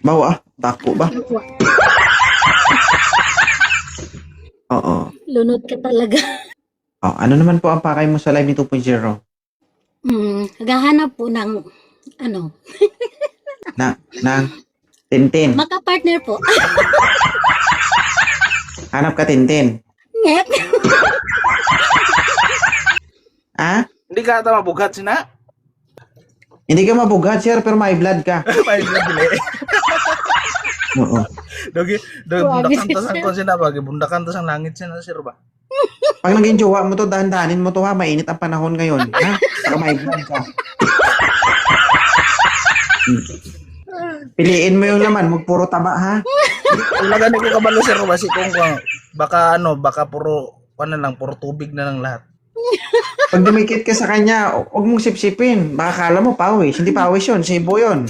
Bawa, dako ba? Oo. Lunod ka talaga. Oh, ano naman po ang pakay mo sa live ni 2.0? Naghahanap po ng, ano, Ng Tintin. makapartner po. Hanap ka Tintin. Ngek. Ha? Hindi ka ata mabugat sina. Hindi ka mabugat, sir, pero may blood ka. May dili. Oo. Dogi, Grabe bundakan si tas ang sir. kon sina ba, bundakan tas ang langit sina sir ba. Pag naging jowa mo to, dahan-dahanin mo to ha. Mainit ang panahon ngayon. Ha? Saka may blood ka. Piliin mo yung laman. Huwag puro taba, ha? Wala gani ko kabalo sir ba si kung baka baka puro ano lang, puro tubig na lang lahat. Pag dumikit ka sa kanya, huwag mong sipsipin. Baka kala mo pawis. Hindi pawis yun. Sibo yun.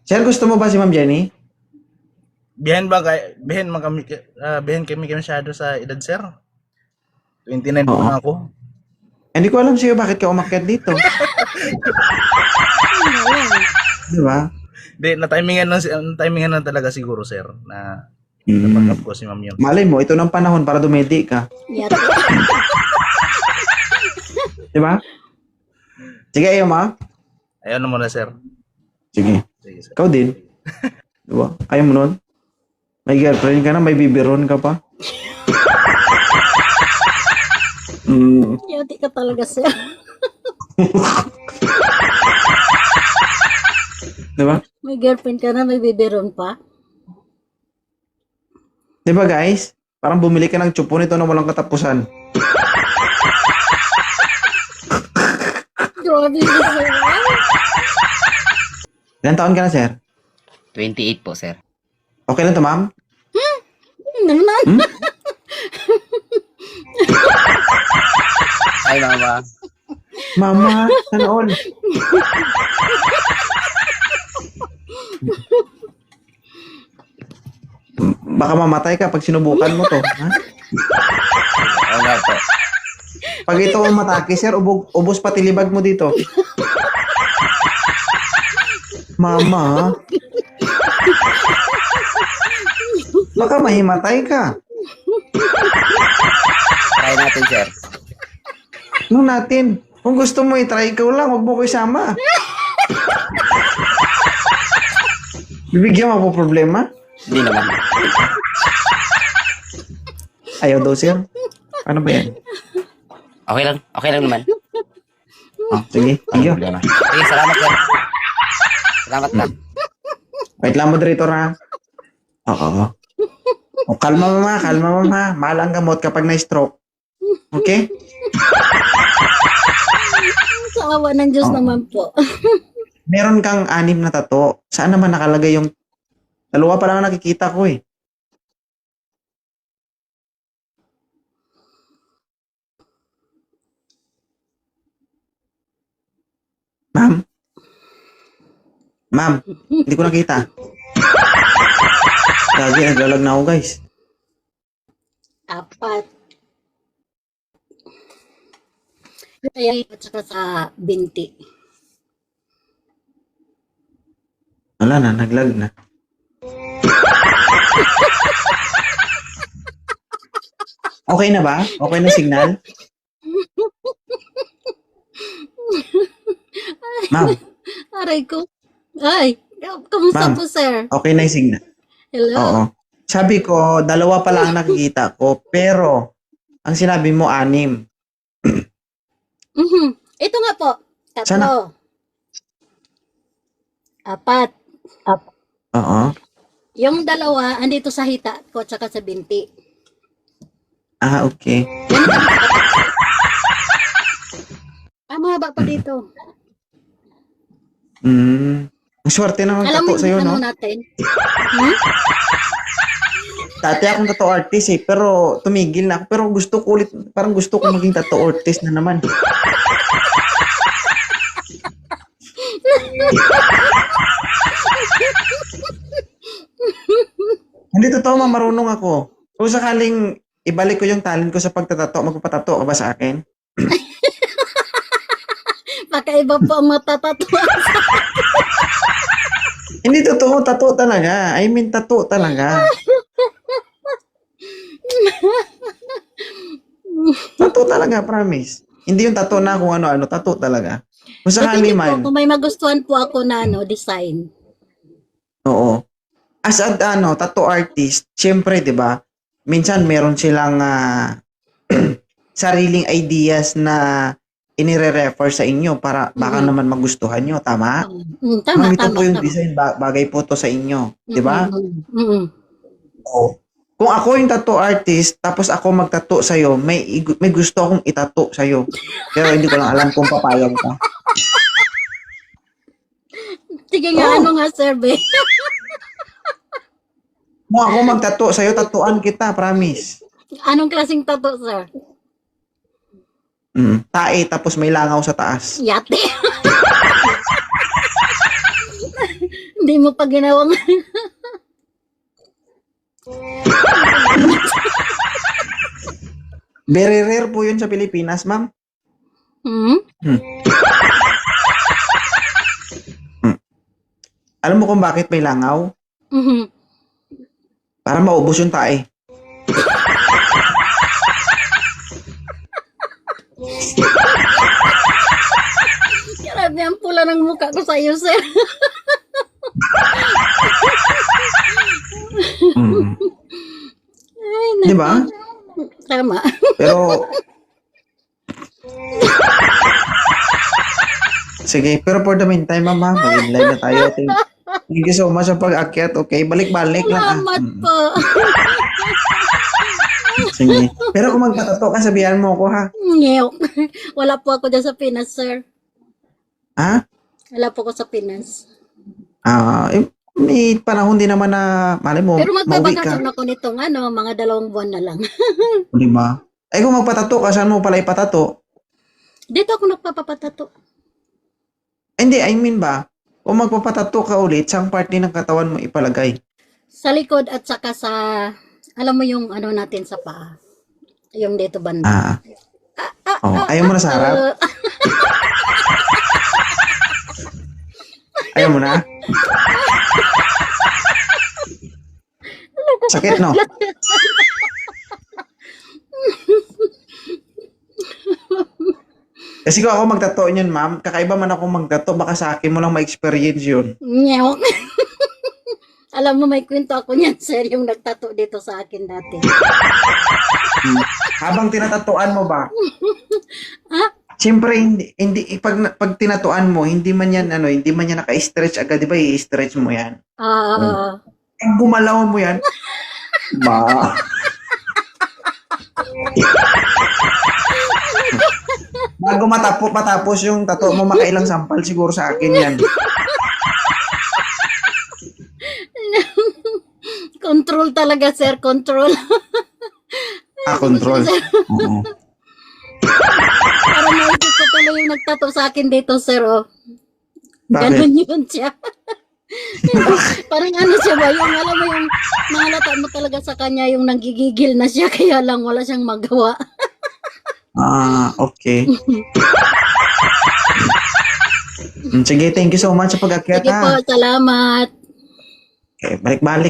Sir, gusto mo ba si Ma'am Jenny? Bihen man kami bihen kami masyado sa edad sir. 29 po Oo. na ako. Hindi ko alam sa'yo bakit ka umakyat dito. Di ba? Di na timingan na talaga siguro sir na Mm. napag ko si ma'am yun. Malay mo, ito ng panahon para dumedi ka. Yata. Di ba? Sige, ayaw ma. Ayaw na muna sir. Sige. Sige sir. Ikaw din. Di ba? Ayaw mo nun? May girlfriend ka na, may bibiron ka pa. Yati ka talaga, sir. Di ba? May girlfriend ka na, may bibiron pa. Di ba guys? Parang bumili ka ng chupo nito na walang katapusan. Grabe si sir. Ilan taon ka na, sir? 28 po, sir. Okay lang to, ma'am? Naman. Ay, mama. Mama, sana all. Baka mamatay ka pag sinubukan mo to. Ha? Oo nga po. Pag ito ang matake, sir, ubos pati libag mo dito. Mama. Baka mahimatay ka. Try natin, sir. Ano natin? Kung gusto mo i-try, ikaw lang. Huwag mo ko isama. Bibigyan mo po problema? Hindi naman. Ayaw daw, sir. Ano ba yan? Okay lang. Okay lang naman. Oh, sige. Ano Sige. problema? Sige, salamat, sir. Salamat na. Wait lang, moderator, ha? Oo. O, kalma, mama. Kalma, mama. Mahal ang gamot kapag na-stroke. Okay? Sa awa ng Diyos Oo. naman po. Meron kang 6 na tato. Saan naman nakalagay yung... Dalawa pa lang ang nakikita ko, eh. Ma'am? Ma'am, hindi ko nakita. Lagi, naglalag na ako, guys. 4. Kaya at saka sa binti. Wala na, naglag na. Okay na ba? Okay na signal? Ma'am, Aray ko. Ay, kamusta Ma'am. po, sir? okay na yung signal. Hello? Oo. Sabi ko, 2 pa lang ang nakikita ko, pero ang sinabi mo 6. Mhm. Ito nga po. 3. Sana- 4. Oo. Yung 2, andito sa hita ko tsaka sa binti. Ah, okay. Mahaba pa dito. Ang swerte na Alam mo magtato sa'yo, yung ano no? natin? Hmm? Dati akong tattoo artist eh, pero tumigil na ako. Pero gusto ko ulit, parang gusto ko maging tattoo artist na naman. Hindi totoo, ma, marunong ako. Kung sakaling ibalik ko yung talent ko sa pagtatato, magpapatato ka ba sa akin? Pakaiba po ang matatatuan. Hindi totoo, tato talaga. I mean, tato talaga. Tato talaga, promise. Hindi yung tato na kung ano-ano, tato talaga. Kung sakali Depende po, man, kung may magustuhan po ako na design. oo. As a tattoo artist, syempre, 'di ba? Minsan meron silang sariling ideas na inire-refer sa inyo para baka naman magustuhan nyo, tama? Tama, Ma'am, ito tama, po yung tama. design, bagay po to sa inyo, 'di ba? Oo. Kung ako yung tattoo artist, tapos ako magtattoo sa'yo, may gusto akong itattoo sa'yo. Pero hindi ko lang alam kung papayag ka. Sige nga, ano nga, sir, be? Kung ako magtattoo sa'yo, tatuan kita, promise. Anong klaseng tattoo, sir? Tae, tapos may langaw sa taas. Yate. Hindi mo pa ginawang... Very rare po yun sa Pilipinas, ma'am. Alam mo kung bakit may langaw? Para maubos yung tae. Grabe, ang pula ng mukha ko sa iyo, sir. Ay, Di ba? Tama. Pero... Sige, pero for the meantime, mama, mag-live na tayo. Thank you so much sa pag-akyat, okay? Balik-balik lang. Salamat po. Sige. Pero kung magpatato ka, sabihan mo ako, ha? Ngeyok. Wala po ako dyan sa Pinas, sir. Ha? Wala po ako sa Pinas. May panahon din naman na, malay mo, Pero mauwi ka. magbabakasyon ako nitong mga 2 buwan na lang. Di ba? Ay, kung magpatato ka, saan mo pala ipatato? Dito ako nagpapapatato. Hindi, I mean ba, kung magpapatato ka ulit, saan part din ng katawan mo ipalagay? Sa likod at saka sa, alam mo yung ano natin sa paa. Yung dito banda. Ayaw mo na sa harap? Ayaw mo na? Sakit, no? Kasi kung ako magtato niyan, ma'am, kakaiba man ako magtato, baka sa akin mo lang ma-experience yun. Ngeyok. Alam mo, may kwento ako niyan, sir, yung nagtato dito sa akin dati. Habang tinatatuan mo ba? Ha? Siyempre, hindi pag tinatuan mo, hindi man yan naka-stretch agad, di ba? I-stretch mo yan. Pag gumalaw mo yan, ba? Bago matapos yung tato mo, makailang sampal siguro sa akin yan. Control talaga, sir, control. Control. Oo. Parang naisip ko tuloy yung nagtato sa akin dito, sir, oh. Bakit? Ganun yun siya. Parang ano siya ba, yung alam mo yung mahalata mo talaga sa kanya yung nanggigigil na siya, kaya lang wala siyang magawa. Okay. Sige, thank you so much sa pag-akyat, Sige po, ha. salamat. Okay, balik-balik.